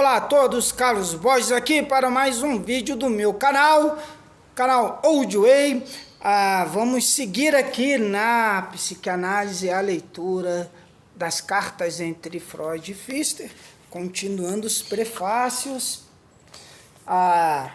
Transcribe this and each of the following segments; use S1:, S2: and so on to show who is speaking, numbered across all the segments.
S1: Olá a todos, Carlos Borges aqui para mais um vídeo do meu canal Old Way. Vamos seguir aqui na psicanálise a leitura das cartas entre Freud e Pfister, continuando os prefácios. A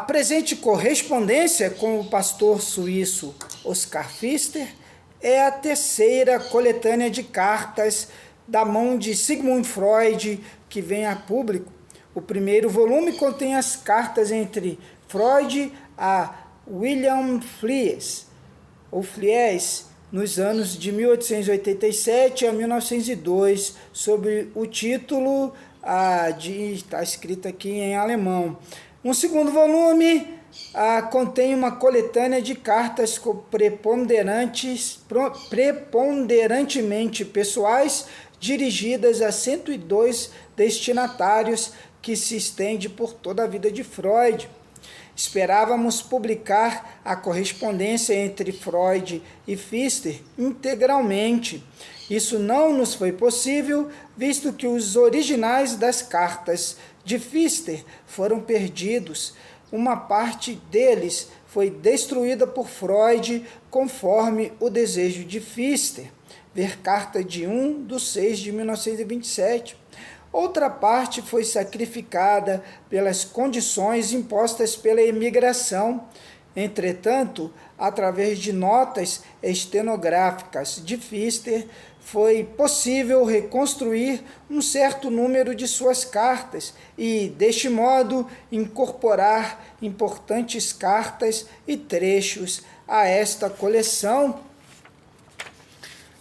S1: presente correspondência com o pastor suíço Oscar Pfister é a terceira coletânea de cartas da mão de Sigmund Freud que vem a público. O primeiro volume contém as cartas entre Freud a William Fliess, nos anos de 1887 a 1902, sob o título está escrito aqui em alemão. Um segundo volume contém uma coletânea de cartas preponderantemente pessoais, dirigidas a 102 destinatários, que se estende por toda a vida de Freud. Esperávamos publicar a correspondência entre Freud e Pfister integralmente. Isso não nos foi possível, visto que os originais das cartas de Pfister foram perdidos. Uma parte deles foi destruída por Freud, conforme o desejo de Pfister. Ver carta de 1/6/1927. Outra parte foi sacrificada pelas condições impostas pela imigração. Entretanto, através de notas estenográficas de Pfister, foi possível reconstruir um certo número de suas cartas e, deste modo, incorporar importantes cartas e trechos a esta coleção.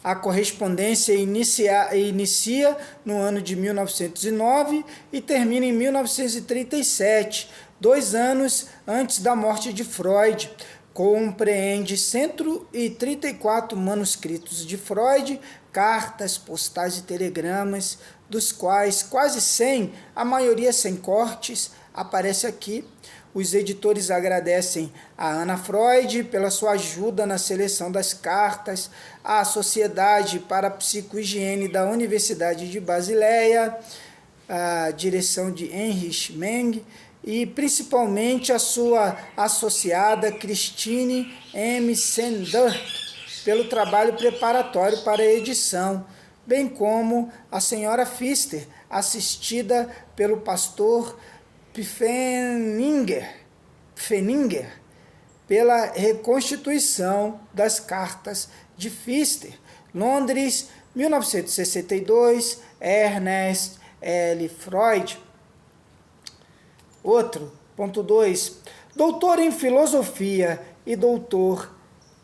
S1: A correspondência inicia no ano de 1909 e termina em 1937, 2 anos antes da morte de Freud. Compreende 134 manuscritos de Freud, cartas, postais e telegramas, dos quais quase 100, a maioria sem cortes, aparece aqui. Os editores agradecem a Ana Freud pela sua ajuda na seleção das cartas, à Sociedade para a Psicohigiene da Universidade de Basileia, a direção de Heinrich Meng, e principalmente a sua associada Christine M. Sendurk pelo trabalho preparatório para a edição, bem como a senhora Pfister, assistida pelo pastor Pfenninger, pela reconstituição das cartas de Pfister. Londres, 1962, Ernest L. Freud. Ponto 2. Doutor em filosofia e doutor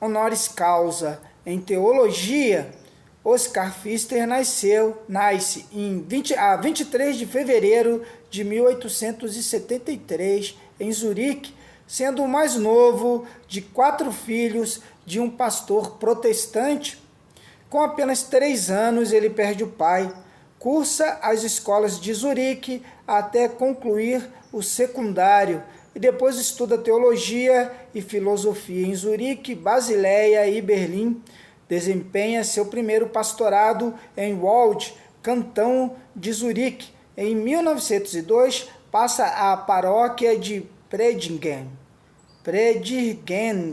S1: honoris causa em teologia, Oscar Pfister nasce em 23 de fevereiro de 1873, em Zurique, sendo o mais novo de 4 filhos de um pastor protestante. Com apenas 3 anos, ele perde o pai. Cursa as escolas de Zurique até concluir o secundário e depois estuda teologia e filosofia em Zurique, Basileia e Berlim. Desempenha seu primeiro pastorado em Wald, cantão de Zurique. Em 1902, passa à paróquia de Predingen.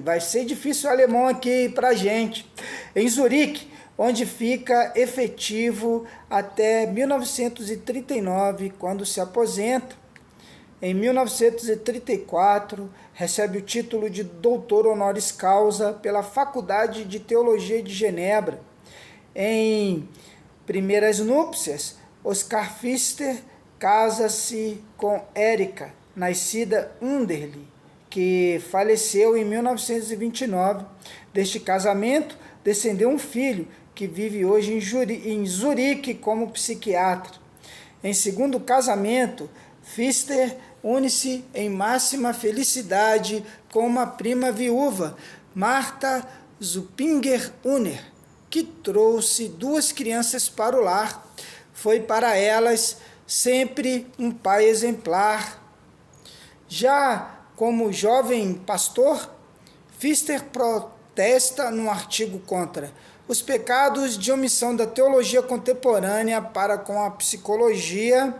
S1: Vai ser difícil o alemão aqui para gente. Em Zurique, onde fica efetivo até 1939, quando se aposenta. Em 1934, recebe o título de doutor honoris causa pela Faculdade de Teologia de Genebra. Em primeiras núpcias, Oscar Pfister casa-se com Erika, nascida Underli, que faleceu em 1929. Deste casamento, descendeu um filho, que vive hoje em Zurique como psiquiatra. Em segundo casamento, Pfister une-se em máxima felicidade com uma prima viúva, Martha Zuppinger-Unner, que trouxe 2 crianças para o lar. Foi para elas sempre um pai exemplar. Já como jovem pastor, Pfister protesta num artigo contra os pecados de omissão da teologia contemporânea para com a psicologia.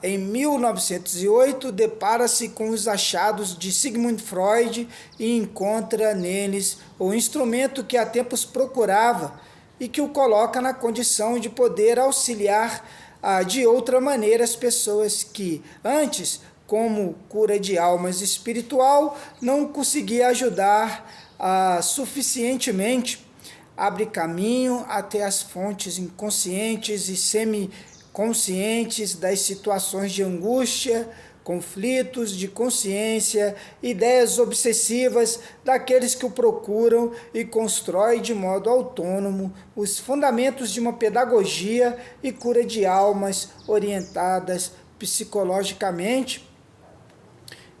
S1: Em 1908, depara-se com os achados de Sigmund Freud e encontra neles o instrumento que há tempos procurava e que o coloca na condição de poder auxiliar de outra maneira as pessoas que, antes, como cura de almas espiritual, não conseguia ajudar suficientemente. Abre caminho até as fontes inconscientes e semiconscientes das situações de angústia, conflitos de consciência, ideias obsessivas daqueles que o procuram e constrói de modo autônomo os fundamentos de uma pedagogia e cura de almas orientadas psicologicamente.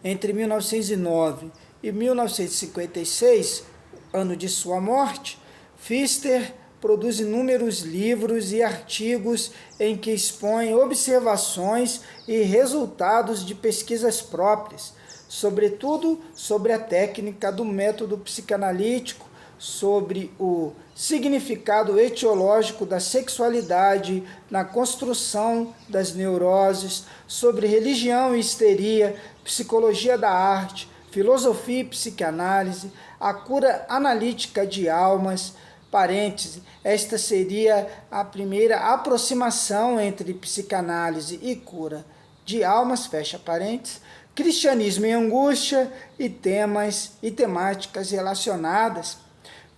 S1: Entre 1909 e 1956, ano de sua morte, Pfister produz inúmeros livros e artigos em que expõe observações e resultados de pesquisas próprias, sobretudo sobre a técnica do método psicanalítico, sobre o significado etiológico da sexualidade na construção das neuroses, sobre religião e histeria, psicologia da arte, filosofia e psicanálise, a cura analítica de almas. Parêntese, esta seria a primeira aproximação entre psicanálise e cura de almas, fecha parênteses, cristianismo e angústia e temas e temáticas relacionadas.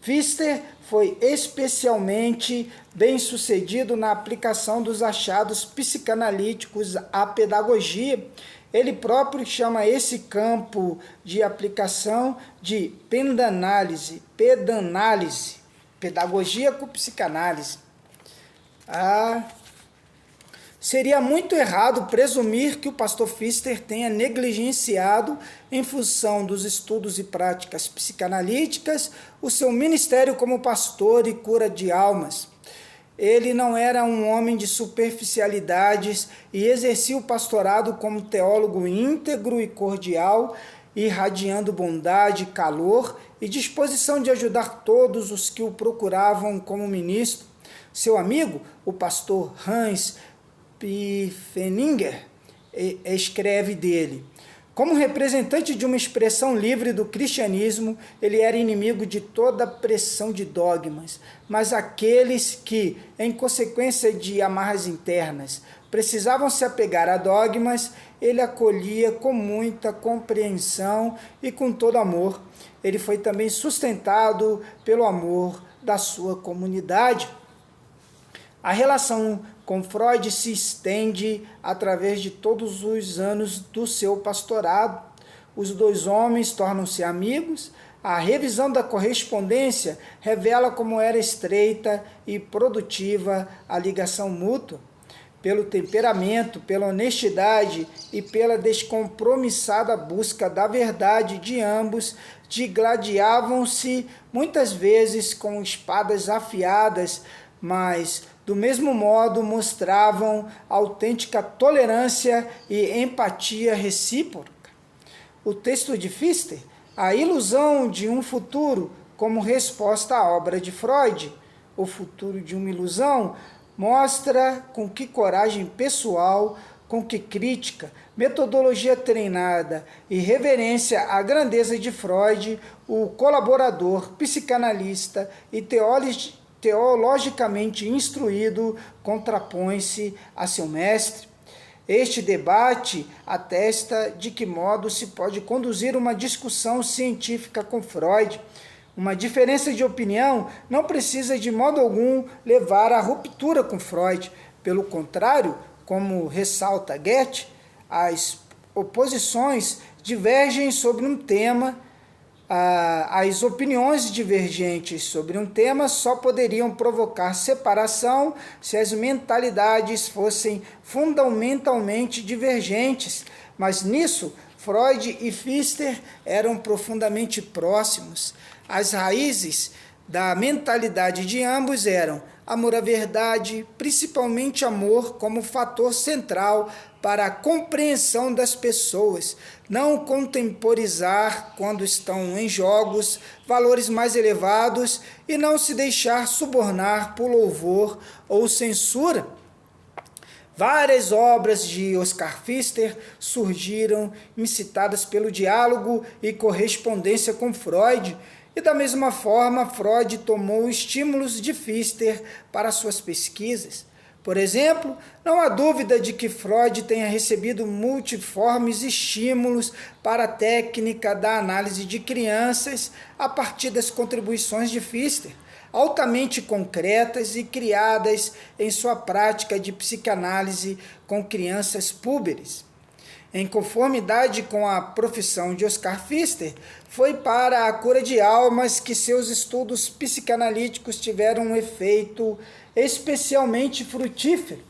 S1: Pfister foi especialmente bem-sucedido na aplicação dos achados psicanalíticos à pedagogia. Ele próprio chama esse campo de aplicação de pedanálise, pedagogia com psicanálise. Seria muito errado presumir que o pastor Pfister tenha negligenciado, em função dos estudos e práticas psicanalíticas, o seu ministério como pastor e cura de almas. Ele não era um homem de superficialidades e exercia o pastorado como teólogo íntegro e cordial, irradiando bondade, calor e disposição de ajudar todos os que o procuravam como ministro. Seu amigo, o pastor Hans Pfenninger, escreve dele: como representante de uma expressão livre do cristianismo, ele era inimigo de toda pressão de dogmas, mas aqueles que, em consequência de amarras internas, precisavam se apegar a dogmas, ele acolhia com muita compreensão e com todo amor. Ele foi também sustentado pelo amor da sua comunidade. A relação com Freud se estende através de todos os anos do seu pastorado. Os dois homens tornam-se amigos. A revisão da correspondência revela como era estreita e produtiva a ligação mútua. Pelo temperamento, pela honestidade e pela descompromissada busca da verdade de ambos, digladiavam-se muitas vezes com espadas afiadas, mas do mesmo modo mostravam autêntica tolerância e empatia recíproca. O texto de Pfister, a ilusão de um futuro como resposta à obra de Freud, o futuro de uma ilusão, mostra com que coragem pessoal, com que crítica, metodologia treinada e reverência à grandeza de Freud, o colaborador, psicanalista e teologicamente instruído contrapõe-se a seu mestre. Este debate atesta de que modo se pode conduzir uma discussão científica com Freud. Uma diferença de opinião não precisa de modo algum levar à ruptura com Freud. Pelo contrário, como ressalta Goethe, as oposições divergem sobre um tema. As opiniões divergentes sobre um tema só poderiam provocar separação se as mentalidades fossem fundamentalmente divergentes, mas nisso Freud e Pfister eram profundamente próximos. As raízes da mentalidade de ambos eram amor à verdade, principalmente amor como fator central para a compreensão das pessoas, não contemporizar quando estão em jogos valores mais elevados e não se deixar subornar por louvor ou censura. Várias obras de Oscar Pfister surgiram incitadas pelo diálogo e correspondência com Freud, e da mesma forma Freud tomou estímulos de Pfister para suas pesquisas. Por exemplo, não há dúvida de que Freud tenha recebido multiformes estímulos para a técnica da análise de crianças a partir das contribuições de Pfister, altamente concretas e criadas em sua prática de psicanálise com crianças púberes. Em conformidade com a profissão de Oscar Pfister, foi para a cura de almas que seus estudos psicanalíticos tiveram um efeito especialmente frutífero.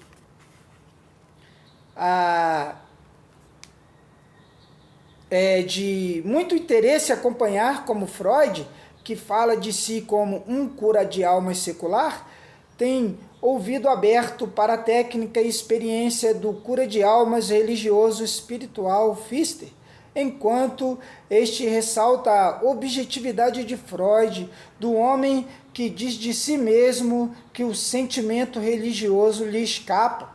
S1: É de muito interesse acompanhar como Freud, que fala de si como um cura de almas secular, tem ouvido aberto para a técnica e experiência do cura de almas religioso espiritual Pfister, enquanto este ressalta a objetividade de Freud, do homem que diz de si mesmo que o sentimento religioso lhe escapa.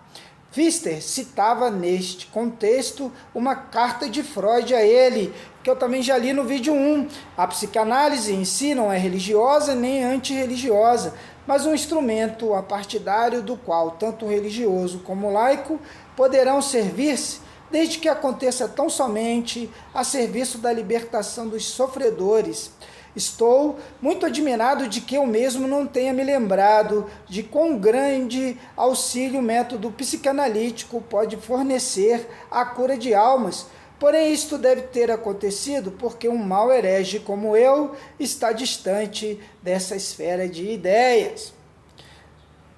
S1: Pfister citava neste contexto uma carta de Freud a ele, que eu também já li no vídeo 1. A psicanálise em si não é religiosa nem antirreligiosa, mas um instrumento apartidário do qual tanto o religioso como o laico poderão servir-se, desde que aconteça tão somente a serviço da libertação dos sofredores. Estou muito admirado de que eu mesmo não tenha me lembrado de quão grande auxílio o método psicanalítico pode fornecer à cura de almas. Porém, isto deve ter acontecido porque um mau herege como eu está distante dessa esfera de ideias.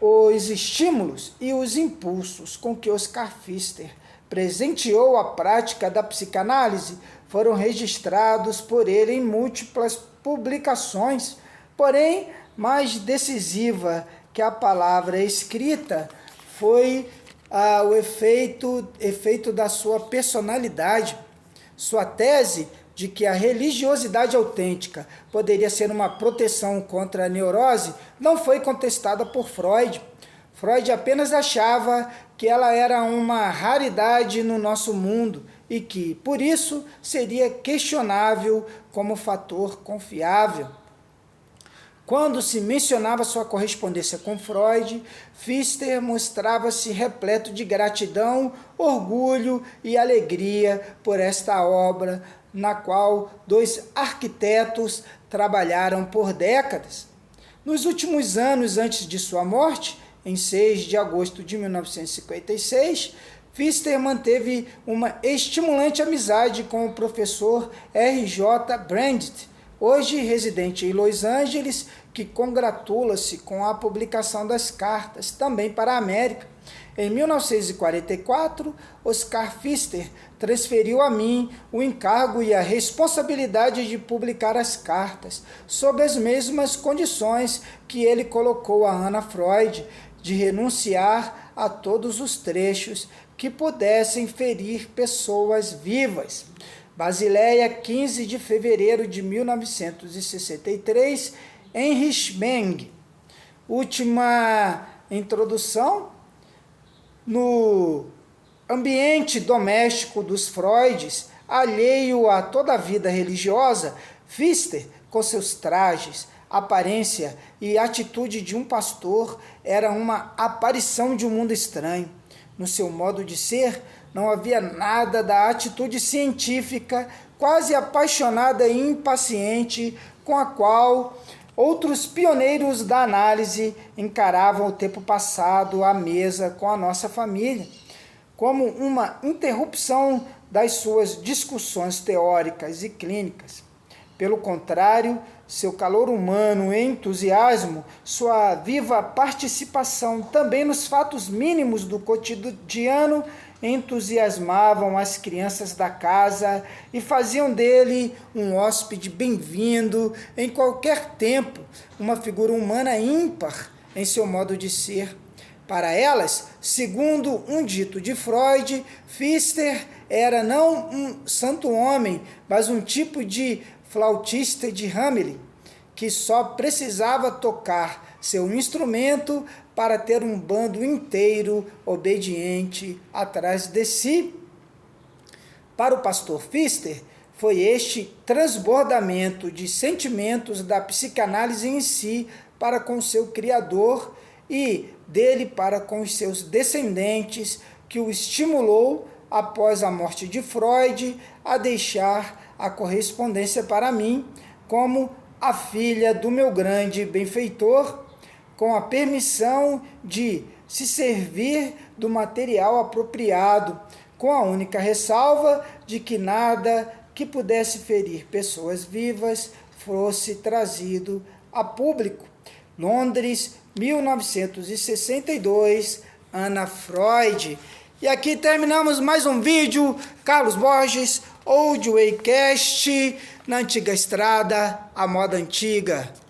S1: Os estímulos e os impulsos com que Oscar Pfister presenteou a prática da psicanálise foram registrados por ele em múltiplas publicações, porém, mais decisiva que a palavra escrita foi o efeito da sua personalidade. Sua tese de que a religiosidade autêntica poderia ser uma proteção contra a neurose não foi contestada por Freud. Freud apenas achava que ela era uma raridade no nosso mundo e que, por isso, seria questionável como fator confiável. Quando se mencionava sua correspondência com Freud, Pfister mostrava-se repleto de gratidão, orgulho e alegria por esta obra, na qual dois arquitetos trabalharam por décadas. Nos últimos anos antes de sua morte, em 6 de agosto de 1956, Pfister manteve uma estimulante amizade com o professor R.J. Brandt, hoje residente em Los Angeles, que congratula-se com a publicação das cartas, também para a América. Em 1944, Oscar Pfister transferiu a mim o encargo e a responsabilidade de publicar as cartas, sob as mesmas condições que ele colocou a Anna Freud, de renunciar a todos os trechos que pudessem ferir pessoas vivas. Basileia, 15 de fevereiro de 1963, Heinrich Beng. Última introdução. No ambiente doméstico dos Freuds, alheio a toda a vida religiosa, Pfister, com seus trajes, aparência e atitude de um pastor, era uma aparição de um mundo estranho. No seu modo de ser, não havia nada da atitude científica, quase apaixonada e impaciente, com a qual outros pioneiros da análise encaravam o tempo passado à mesa com a nossa família, como uma interrupção das suas discussões teóricas e clínicas. Pelo contrário, seu calor humano e entusiasmo, sua viva participação também nos fatos mínimos do cotidiano entusiasmavam as crianças da casa e faziam dele um hóspede bem-vindo em qualquer tempo, uma figura humana ímpar em seu modo de ser. Para elas, segundo um dito de Freud, Pfister era não um santo homem, mas um tipo de flautista de Hamelin, que só precisava tocar seu instrumento para ter um bando inteiro obediente atrás de si. Para o pastor Pfister, foi este transbordamento de sentimentos da psicanálise em si para com seu criador e dele para com os seus descendentes que o estimulou, após a morte de Freud, a deixar a correspondência para mim como a filha do meu grande benfeitor, com a permissão de se servir do material apropriado, com a única ressalva de que nada que pudesse ferir pessoas vivas fosse trazido a público. Londres, 1962, Ana Freud. E aqui terminamos mais um vídeo, Carlos Borges, Old Waycast, na antiga estrada, a moda antiga.